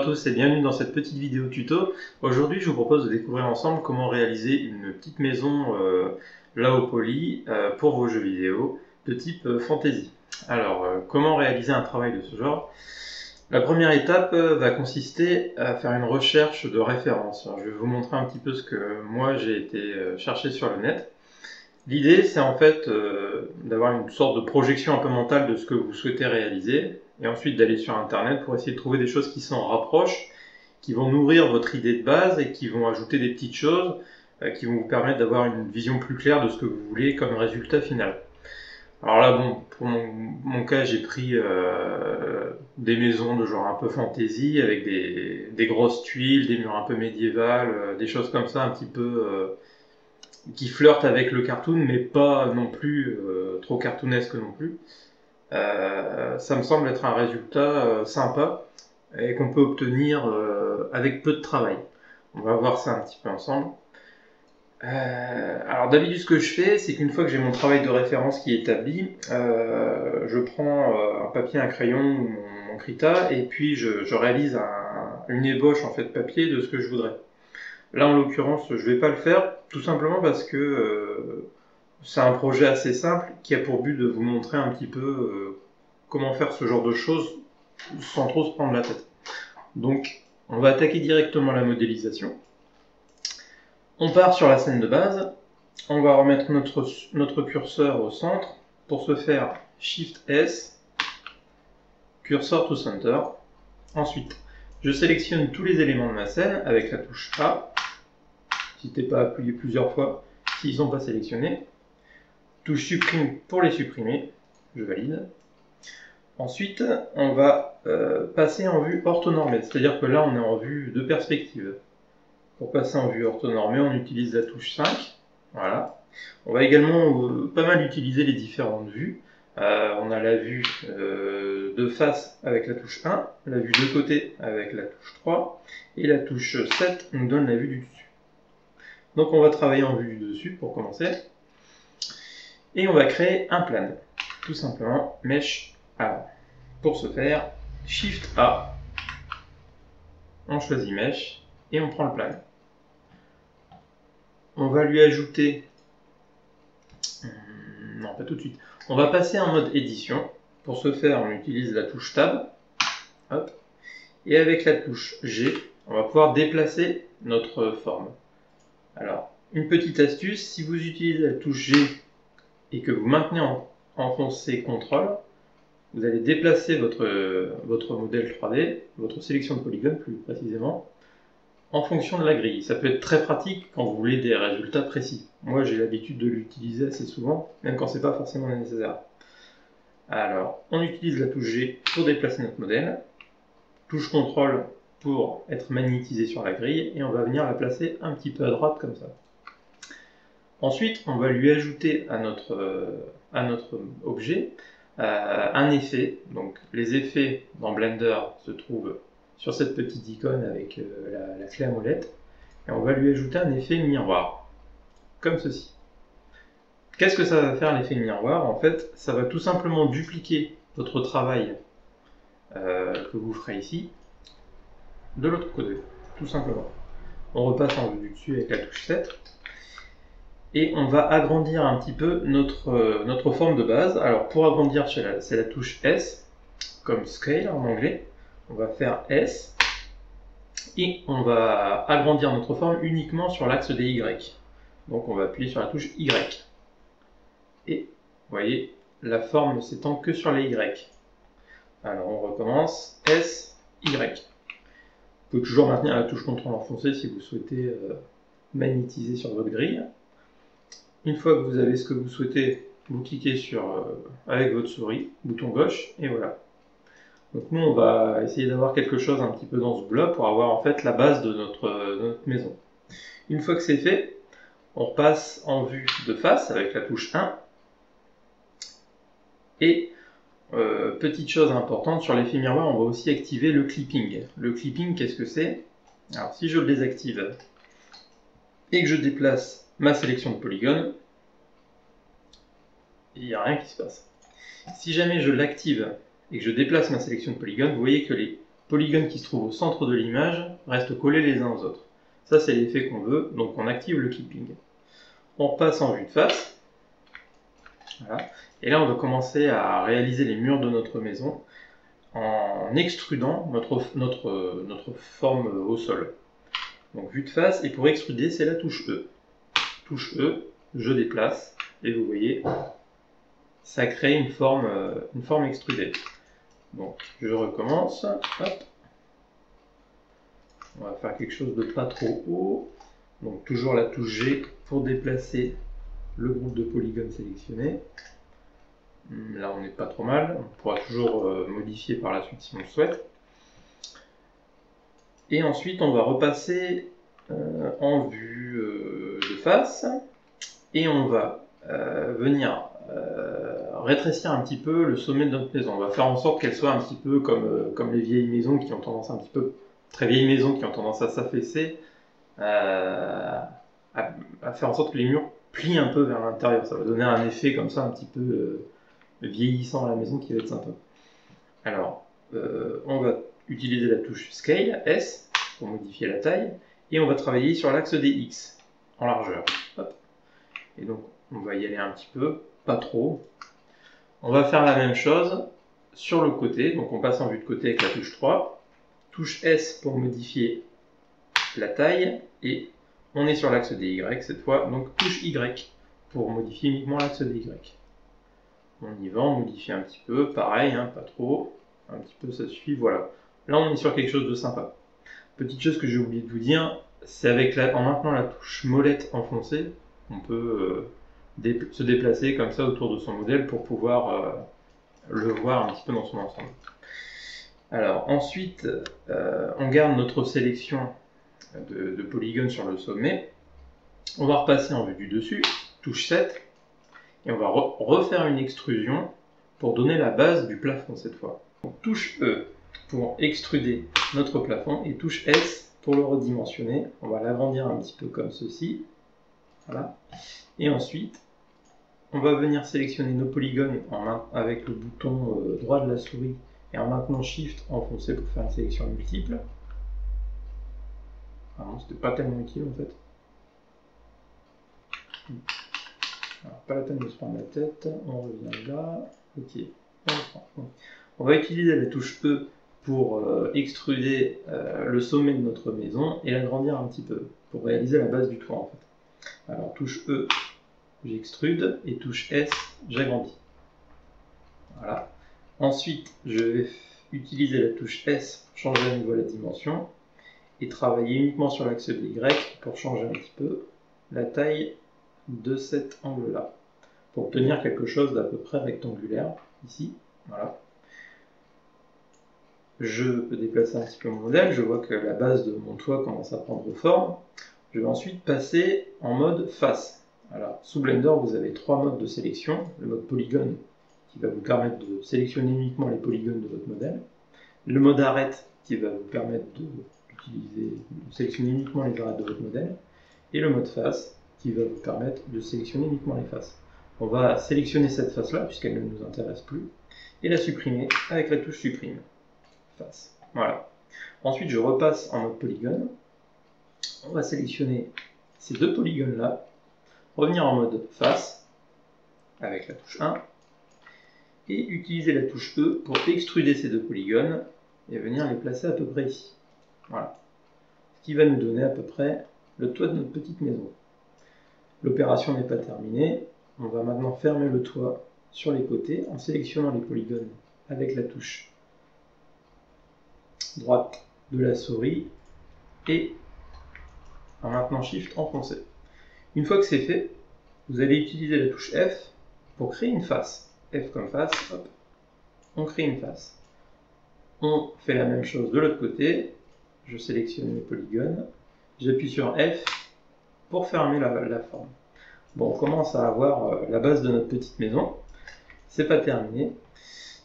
tous et bienvenue dans cette petite vidéo tuto. Aujourd'hui je vous propose de découvrir ensemble comment réaliser une petite maison Lao Poly pour vos jeux vidéo de type fantasy. Alors comment réaliser un travail de ce genre? La première étape va consister à faire une recherche de référence. Alors, je vais vous montrer un petit peu ce que moi j'ai été chercher sur le net. L'idée, c'est en fait d'avoir une sorte de projection un peu mentale de ce que vous souhaitez réaliser, et ensuite d'aller sur Internet pour essayer de trouver des choses qui s'en rapprochent, qui vont nourrir votre idée de base et qui vont ajouter des petites choses qui vont vous permettre d'avoir une vision plus claire de ce que vous voulez comme résultat final. Alors là, bon, pour mon cas, j'ai pris des maisons de genre un peu fantasy, avec des grosses tuiles, des murs un peu médiévales, des choses comme ça, un petit peu qui flirtent avec le cartoon, mais pas non plus trop cartoonesque non plus. Ça me semble être un résultat sympa et qu'on peut obtenir avec peu de travail. On va voir ça un petit peu ensemble. Alors d'habitude ce que je fais, c'est qu'une fois que j'ai mon travail de référence qui est établi, je prends un papier, un crayon ou mon Krita et puis je réalise une ébauche en fait papier de ce que je voudrais. Là en l'occurrence je vais pas le faire tout simplement parce que c'est un projet assez simple qui a pour but de vous montrer un petit peu comment faire ce genre de choses sans trop se prendre la tête. Donc on va attaquer directement la modélisation. On part sur la scène de base, on va remettre notre curseur au centre. Pour ce faire, Shift S, Cursor to Center. Ensuite, je sélectionne tous les éléments de ma scène avec la touche A. N'hésitez pas à appuyer plusieurs fois s'ils ne sont pas sélectionnés. Touche supprime pour les supprimer, je valide. Ensuite, on va passer en vue orthonormée, c'est-à-dire que là on est en vue de perspective. Pour passer en vue orthonormée, on utilise la touche 5. Voilà. On va également pas mal utiliser les différentes vues. On a la vue de face avec la touche 1, la vue de côté avec la touche 3, et la touche 7 nous donne la vue du dessus. Donc on va travailler en vue du dessus pour commencer. Et on va créer un plane. Tout simplement, Mesh avant. Pour ce faire, Shift A, on choisit Mesh, et on prend le plane. On va lui ajouter... Non, pas tout de suite. On va passer en mode édition. Pour ce faire, on utilise la touche Tab. Hop. Et avec la touche G, on va pouvoir déplacer notre forme. Alors, une petite astuce, si vous utilisez la touche G et que vous maintenez enfoncé CTRL, vous allez déplacer votre modèle 3D, votre sélection de polygones plus précisément, en fonction de la grille. Ça peut être très pratique quand vous voulez des résultats précis. Moi j'ai l'habitude de l'utiliser assez souvent, même quand c'est pas forcément nécessaire. Alors, on utilise la touche G pour déplacer notre modèle, touche CTRL pour être magnétisé sur la grille, et on va venir la placer un petit peu à droite comme ça. Ensuite, on va lui ajouter à notre objet un effet. Donc les effets dans Blender se trouvent sur cette petite icône avec la clé à molette, et on va lui ajouter un effet miroir, comme ceci. Qu'est-ce que ça va faire l'effet miroir? En fait, ça va tout simplement dupliquer votre travail que vous ferez ici, de l'autre côté, tout simplement. On repasse en vue du dessus avec la touche 7, et on va agrandir un petit peu notre forme de base. Alors pour agrandir, c'est la touche S, comme Scale en anglais. On va faire S, et on va agrandir notre forme uniquement sur l'axe des Y. Donc on va appuyer sur la touche Y. Et vous voyez, la forme ne s'étend que sur les Y. Alors on recommence, S, Y. Vous pouvez toujours maintenir la touche CTRL enfoncée si vous souhaitez magnétiser sur votre grille. Une fois que vous avez ce que vous souhaitez, vous cliquez avec votre souris, bouton gauche, et voilà. Donc nous, on va essayer d'avoir quelque chose un petit peu dans ce bloc pour avoir en fait la base de notre maison. Une fois que c'est fait, on repasse en vue de face avec la touche 1. Et petite chose importante, sur l'effet miroir, on va aussi activer le clipping. Le clipping, qu'est-ce que c'est? Alors si je le désactive et que je déplace ma sélection de polygones, il n'y a rien qui se passe. Si jamais je l'active et que je déplace ma sélection de polygones, vous voyez que les polygones qui se trouvent au centre de l'image restent collés les uns aux autres. Ça, c'est l'effet qu'on veut, donc on active le clipping. On repasse en vue de face. Voilà. Et là, on va commencer à réaliser les murs de notre maison en extrudant notre forme au sol. Donc vue de face, et pour extruder, c'est la touche E. Touche E, je déplace, et vous voyez, ça crée une forme extrudée. Donc je recommence, hop. On va faire quelque chose de pas trop haut. Donc toujours la touche G pour déplacer le groupe de polygones sélectionnés. Là on n'est pas trop mal, on pourra toujours modifier par la suite si on le souhaite. Et ensuite on va repasser en vue de face et on va venir rétrécir un petit peu le sommet de notre maison. On va faire en sorte qu'elle soit un petit peu comme les vieilles maisons qui ont tendance un petit peu, très vieilles maisons qui ont tendance à s'affaisser, à faire en sorte que les murs plient un peu vers l'intérieur. Ça va donner un effet comme ça un petit peu vieillissant à la maison qui va être sympa. Alors, on va utiliser la touche Scale, S, pour modifier la taille, et on va travailler sur l'axe des X, en largeur. Hop. Et donc, on va y aller un petit peu, pas trop. On va faire la même chose sur le côté, donc on passe en vue de côté avec la touche 3, touche S pour modifier la taille, et on est sur l'axe des Y cette fois, donc touche Y pour modifier uniquement l'axe des Y. On y va, on modifie un petit peu, pareil, hein, pas trop, un petit peu ça suffit, voilà. Là on est sur quelque chose de sympa. Petite chose que j'ai oublié de vous dire, c'est en maintenant la touche molette enfoncée, on peut se déplacer comme ça autour de son modèle pour pouvoir le voir un petit peu dans son ensemble. Alors ensuite, on garde notre sélection de polygones sur le sommet. On va repasser en vue du dessus, touche 7, et on va refaire une extrusion pour donner la base du plafond cette fois. Donc, touche E pour extruder notre plafond et touche S pour le redimensionner. On va l'agrandir un petit peu comme ceci. Voilà. Et ensuite, on va venir sélectionner nos polygones avec le bouton droit de la souris et en maintenant Shift enfoncé pour faire une sélection multiple. Ah non, c'était pas tellement utile en fait. Alors, pas la peine de se prendre la tête, on revient là, ok, on va utiliser la touche E pour extruder le sommet de notre maison et l'agrandir un petit peu, pour réaliser la base du toit en fait. Alors touche E, j'extrude, et touche S, j'agrandis. Voilà. Ensuite, je vais utiliser la touche S pour changer à nouveau la dimension, et travailler uniquement sur l'axe de Y pour changer un petit peu la taille de cet angle-là, pour obtenir quelque chose d'à peu près rectangulaire, ici, voilà. Je peux déplacer un petit peu mon modèle, je vois que la base de mon toit commence à prendre forme. Je vais ensuite passer en mode face. Alors, sous Blender, vous avez 3 modes de sélection. Le mode polygone, qui va vous permettre de sélectionner uniquement les polygones de votre modèle. Le mode arête, qui va vous permettre de sélectionner uniquement les arêtes de votre modèle. Et le mode face, qui va vous permettre de sélectionner uniquement les faces. On va sélectionner cette face-là, puisqu'elle ne nous intéresse plus, et la supprimer avec la touche supprime. Face. Voilà. Ensuite, je repasse en mode polygone. On va sélectionner ces deux polygones-là, revenir en mode face, avec la touche 1, et utiliser la touche E pour extruder ces deux polygones, et venir les placer à peu près ici. Voilà. Ce qui va nous donner à peu près le toit de notre petite maison. L'opération n'est pas terminée, on va maintenant fermer le toit sur les côtés en sélectionnant les polygones avec la touche droite de la souris et en maintenant Shift enfoncé. Une fois que c'est fait, vous allez utiliser la touche F pour créer une face. F comme face, hop, on crée une face. On fait la même chose de l'autre côté, je sélectionne mes polygones, j'appuie sur F pour fermer la forme. Bon, on commence à avoir la base de notre petite maison. C'est pas terminé.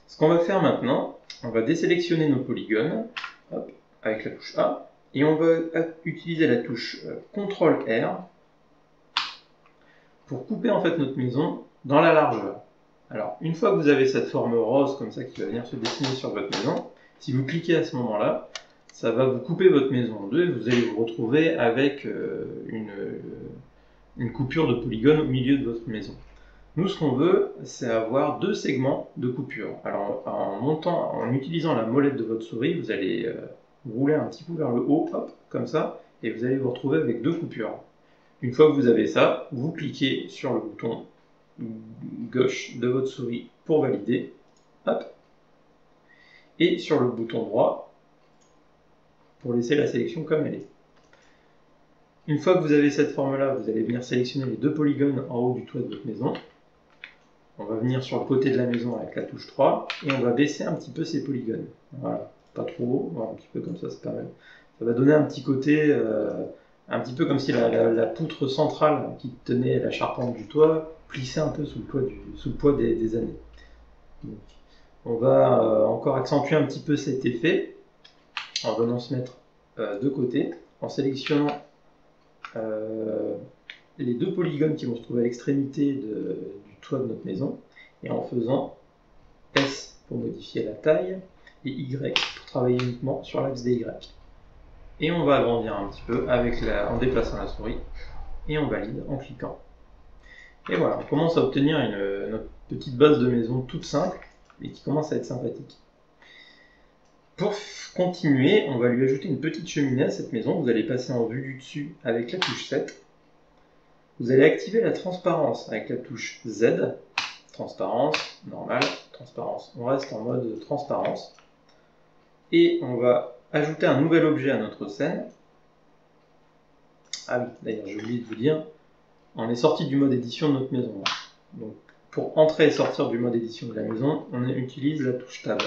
Ce qu'on va faire maintenant, on va désélectionner nos polygones, hop, avec la touche A, et on va utiliser la touche CTRL R pour couper en fait notre maison dans la largeur. Alors, une fois que vous avez cette forme rose comme ça qui va venir se dessiner sur votre maison, Si vous cliquez à ce moment-là, ça va vous couper votre maison en deux et vous allez vous retrouver avec une coupure de polygone au milieu de votre maison. Nous, ce qu'on veut, c'est avoir deux segments de coupure. Alors, en utilisant la molette de votre souris, vous allez rouler un petit peu vers le haut, hop, comme ça, et vous allez vous retrouver avec deux coupures. Une fois que vous avez ça, vous cliquez sur le bouton gauche de votre souris pour valider, hop, et sur le bouton droit pour laisser la sélection comme elle est. Une fois que vous avez cette forme-là, vous allez venir sélectionner les deux polygones en haut du toit de votre maison. On va venir sur le côté de la maison avec la touche 3 et on va baisser un petit peu ces polygones. Voilà, pas trop haut, voilà, un petit peu comme ça, c'est pas mal. Ça va donner un petit côté, un petit peu comme si la poutre centrale qui tenait la charpente du toit plissait un peu sous le poids des années. Donc, on va encore accentuer un petit peu cet effet en venant se mettre de côté, en sélectionnant les deux polygones qui vont se trouver à l'extrémité du toit de notre maison et en faisant S pour modifier la taille et Y pour travailler uniquement sur l'axe des Y. Et on va agrandir un petit peu en déplaçant la souris et on valide en cliquant. Et voilà, on commence à obtenir notre petite base de maison toute simple et qui commence à être sympathique. Pour continuer, on va lui ajouter une petite cheminée à cette maison. Vous allez passer en vue du dessus avec la touche 7. Vous allez activer la transparence avec la touche Z. Transparence, normale, transparence. On reste en mode transparence. Et on va ajouter un nouvel objet à notre scène. Ah oui, d'ailleurs, j'ai oublié de vous dire, on est sorti du mode édition de notre maison. Donc, pour entrer et sortir du mode édition de la maison, on utilise la touche Tab.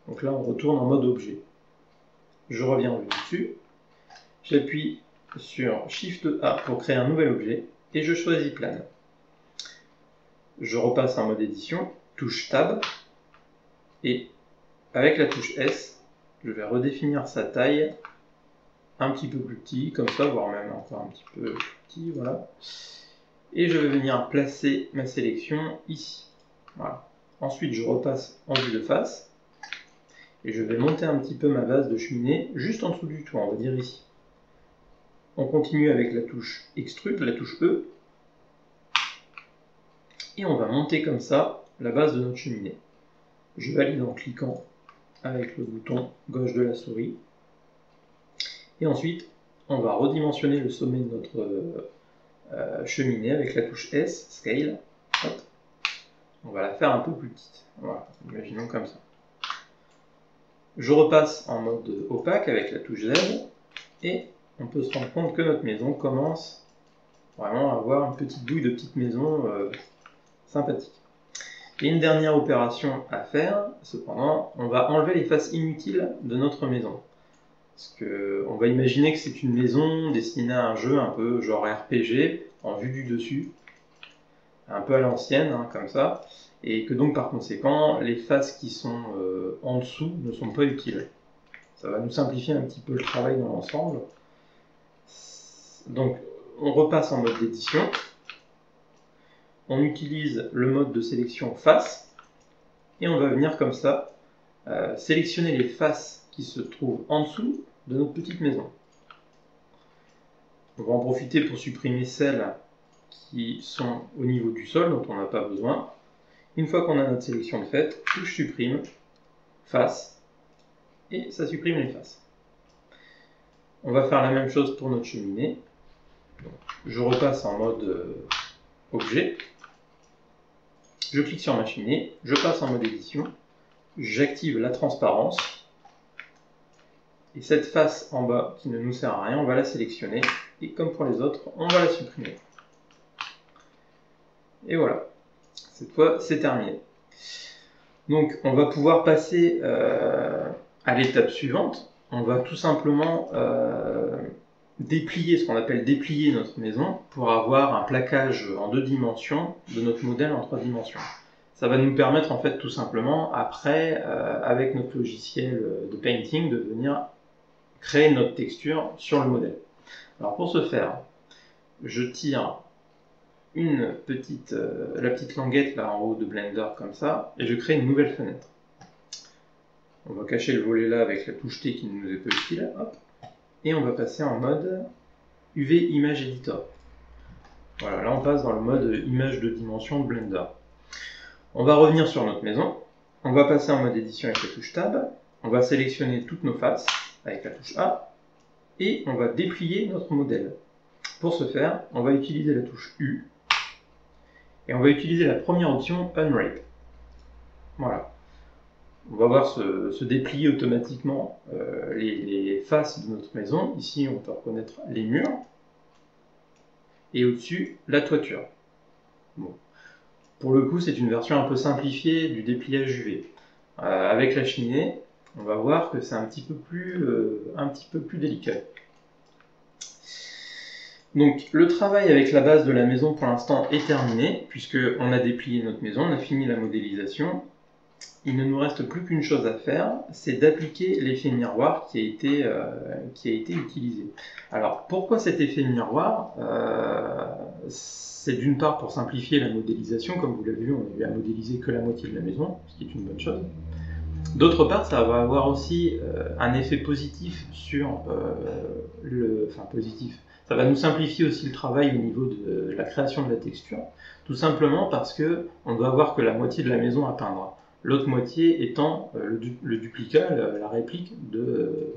Donc là, on retourne en mode objet. Je reviens en vue dessus. J'appuie sur Shift A pour créer un nouvel objet et je choisis plane. Je repasse en mode édition, touche Tab et avec la touche S, je vais redéfinir sa taille un petit peu plus petit, comme ça, voire même encore un petit peu plus petit, voilà. Et je vais venir placer ma sélection ici. Voilà. Ensuite, je repasse en vue de face et je vais monter un petit peu ma base de cheminée juste en dessous du toit, on va dire ici. On continue avec la touche Extrude, la touche E, et on va monter comme ça la base de notre cheminée. Je valide en cliquant avec le bouton gauche de la souris. Et ensuite, on va redimensionner le sommet de notre cheminée avec la touche S, Scale. Hop. On va la faire un peu plus petite. Voilà, imaginons comme ça. Je repasse en mode opaque avec la touche Z et on peut se rendre compte que notre maison commence vraiment à avoir une petite bouille de petite maison sympathique. Et une dernière opération à faire, cependant, on va enlever les faces inutiles de notre maison. Parce qu'on va imaginer que c'est une maison destinée à un jeu un peu genre RPG, en vue du dessus, un peu à l'ancienne, hein, comme ça, et que donc par conséquent, les faces qui sont en dessous ne sont pas utiles. Ça va nous simplifier un petit peu le travail dans l'ensemble. Donc, on repasse en mode d'édition. On utilise le mode de sélection face, et on va venir comme ça sélectionner les faces qui se trouvent en dessous de notre petite maison. On va en profiter pour supprimer celles qui sont au niveau du sol, dont on n'a pas besoin. Une fois qu'on a notre sélection de faite, touche supprime, face, et ça supprime les faces. On va faire la même chose pour notre cheminée. Donc, je repasse en mode objet. Je clique sur ma cheminée, je passe en mode édition, j'active la transparence, et cette face en bas qui ne nous sert à rien, on va la sélectionner, et comme pour les autres, on va la supprimer. Et voilà, cette fois c'est terminé. Donc on va pouvoir passer à l'étape suivante. On va tout simplement déplier, ce qu'on appelle déplier notre maison, pour avoir un plaquage en 2 dimensions de notre modèle en 3 dimensions. Ça va nous permettre en fait tout simplement après, avec notre logiciel de painting, de venir créer notre texture sur le modèle. Alors pour ce faire, je tire la petite languette là en haut de Blender comme ça, et je crée une nouvelle fenêtre. On va cacher le volet là avec la touche T qui ne nous est pas utile. Hop. Et on va passer en mode UV Image Editor. Voilà, là on passe dans le mode image de dimension de Blender. On va revenir sur notre maison. On va passer en mode édition avec la touche Tab. On va sélectionner toutes nos faces avec la touche A. Et on va déplier notre modèle. Pour ce faire, on va utiliser la touche U. Et on va utiliser la première option Unwrap. Voilà. On va voir se déplier automatiquement les faces de notre maison. Ici, on peut reconnaître les murs. Et au-dessus, la toiture. Bon. Pour le coup, c'est une version un peu simplifiée du dépliage UV. Avec la cheminée, on va voir que c'est un petit peu plus délicat. Donc, le travail avec la base de la maison pour l'instant est terminé, puisqu'on a déplié notre maison, on a fini la modélisation. Il ne nous reste plus qu'une chose à faire, c'est d'appliquer l'effet miroir qui a été utilisé. Alors, pourquoi cet effet miroir? C'est d'une part pour simplifier la modélisation, comme vous l'avez vu, on a eu à modéliser que la moitié de la maison, ce qui est une bonne chose. D'autre part, ça va avoir aussi un effet positif sur positif. Ça va nous simplifier aussi le travail au niveau de la création de la texture, tout simplement parce que on doit avoir que la moitié de la maison à peindre. L'autre moitié étant le duplicat, la réplique de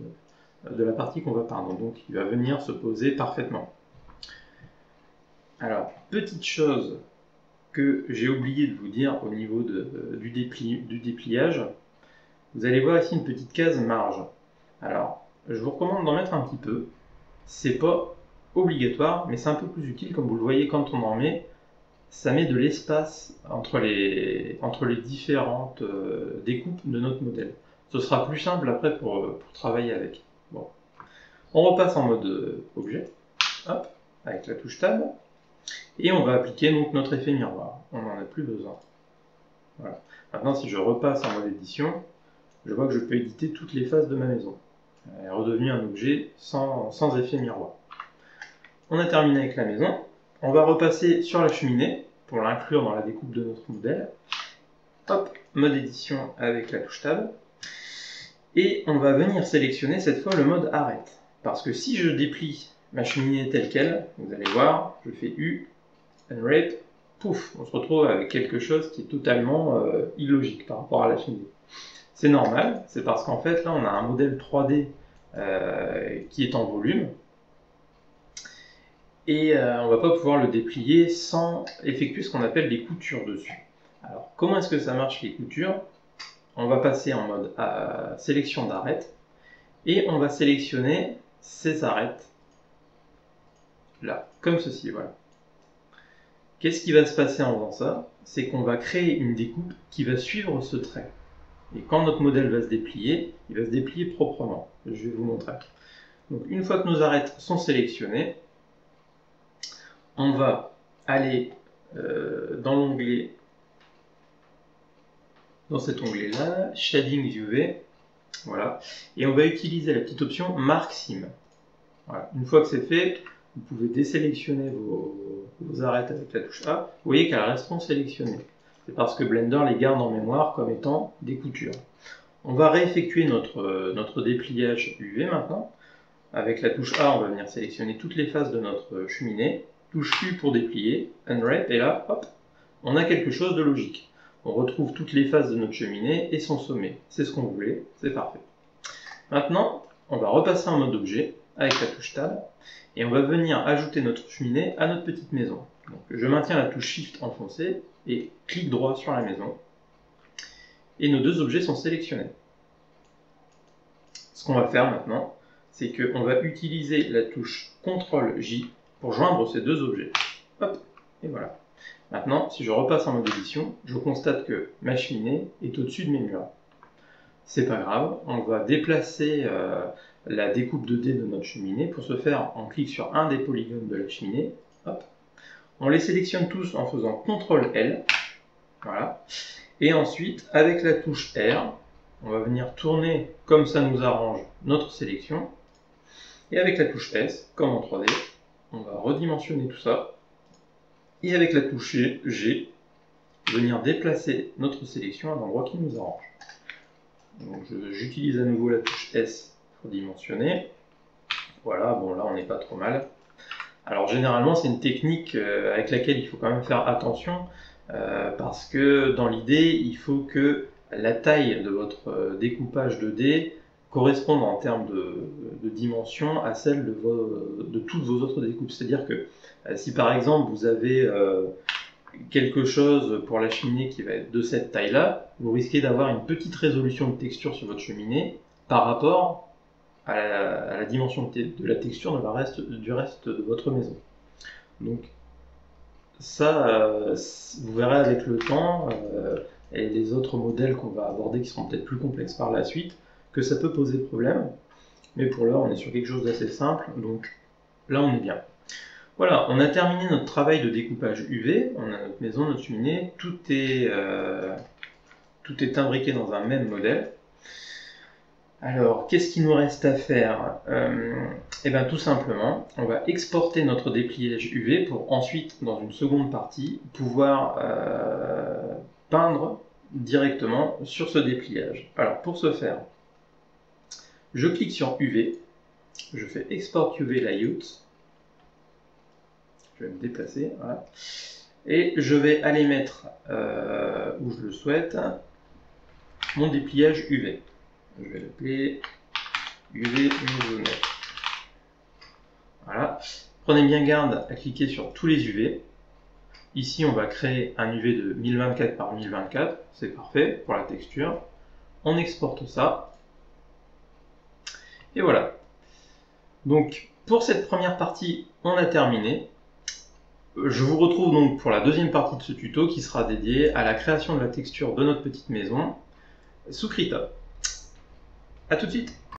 la partie qu'on va peindre. Donc il va venir se poser parfaitement. Alors, petite chose que j'ai oublié de vous dire au niveau du dépliage, vous allez voir ici une petite case marge. Alors, je vous recommande d'en mettre un petit peu. C'est pas obligatoire, mais c'est un peu plus utile, comme vous le voyez quand on en met. Ça met de l'espace entre les différentes découpes de notre modèle. Ce sera plus simple après pour travailler avec. Bon. On repasse en mode objet, hop, avec la touche Tab, et on va appliquer donc notre effet miroir. On n'en a plus besoin. Voilà. Maintenant, si je repasse en mode édition, je vois que je peux éditer toutes les faces de ma maison. Elle est redevenue un objet sans effet miroir. On a terminé avec la maison. On va repasser sur la cheminée pour l'inclure dans la découpe de notre modèle. Hop, mode édition avec la touche Tab. Et on va venir sélectionner cette fois le mode arrête. Parce que si je déplie ma cheminée telle qu'elle, vous allez voir, je fais U, Unwrap, pouf, on se retrouve avec quelque chose qui est totalement illogique par rapport à la cheminée. C'est normal, c'est parce qu'en fait là on a un modèle 3D qui est en volume, et on va pas pouvoir le déplier sans effectuer ce qu'on appelle des coutures dessus. Alors comment est-ce que ça marche les coutures? On va passer en mode sélection d'arête, et on va sélectionner ces arêtes là, comme ceci, voilà. Qu'est-ce qui va se passer en faisant ça? C'est qu'on va créer une découpe qui va suivre ce trait. Et quand notre modèle va se déplier, il va se déplier proprement. Je vais vous montrer. Donc une fois que nos arêtes sont sélectionnées, on va aller dans l'onglet, dans cet onglet-là, Shading UV, voilà, et on va utiliser la petite option Mark Sim. Voilà. Une fois que c'est fait, vous pouvez désélectionner vos arêtes avec la touche A. Vous voyez qu'elles resteront sélectionnées. C'est parce que Blender les garde en mémoire comme étant des coutures. On va réeffectuer notre dépliage UV maintenant. Avec la touche A, on va venir sélectionner toutes les faces de notre cheminée. Touche U pour déplier, Unwrap, et là, hop, on a quelque chose de logique. On retrouve toutes les faces de notre cheminée et son sommet. C'est ce qu'on voulait, c'est parfait. Maintenant, on va repasser en mode objet avec la touche Tab, et on va venir ajouter notre cheminée à notre petite maison. Donc, je maintiens la touche Shift enfoncée, et clic droit sur la maison. Et nos deux objets sont sélectionnés. Ce qu'on va faire maintenant, c'est qu'on va utiliser la touche CTRL-J pour joindre ces deux objets. Hop, et voilà. Maintenant, si je repasse en mode édition, je constate que ma cheminée est au-dessus de mes murs. C'est pas grave, on va déplacer la découpe 2D de notre cheminée. Pour ce faire, on clique sur un des polygones de la cheminée. Hop. On les sélectionne tous en faisant CTRL-L. Voilà. Et ensuite, avec la touche R, on va venir tourner comme ça nous arrange notre sélection. Et avec la touche S, comme en 3D, on va redimensionner tout ça. Et avec la touche G, venir déplacer notre sélection à l'endroit qui nous arrange. Donc j'utilise à nouveau la touche S pour dimensionner. Voilà, bon là on n'est pas trop mal. Alors généralement c'est une technique avec laquelle il faut quand même faire attention parce que dans l'idée il faut que la taille de votre découpage de dés corresponde en termes de dimension à celle de toutes vos autres découpes. C'est-à-dire que si par exemple vous avez quelque chose pour la cheminée qui va être de cette taille-là, vous risquez d'avoir une petite résolution de texture sur votre cheminée par rapport à la dimension de la texture du reste de votre maison. Donc ça, vous verrez avec le temps et les autres modèles qu'on va aborder qui seront peut-être plus complexes par la suite, que ça peut poser problème. Mais pour l'heure, on est sur quelque chose d'assez simple, donc là on est bien. Voilà, on a terminé notre travail de découpage UV, on a notre maison, notre cheminée, tout est imbriqué dans un même modèle. Alors, qu'est-ce qu'il nous reste à faire? Eh bien, tout simplement, on va exporter notre dépliage UV pour ensuite, dans une seconde partie, pouvoir peindre directement sur ce dépliage. Alors, pour ce faire, je clique sur UV, je fais Export UV Layout, je vais me déplacer, voilà, et je vais aller mettre, où je le souhaite, mon dépliage UV. Je vais l'appeler UV maisonnette. Voilà. Prenez bien garde à cliquer sur tous les UV. Ici, on va créer un UV de 1024 par 1024. C'est parfait pour la texture. On exporte ça. Et voilà. Donc, pour cette première partie, on a terminé. Je vous retrouve donc pour la deuxième partie de ce tuto qui sera dédiée à la création de la texture de notre petite maison sous Krita. A tout de suite.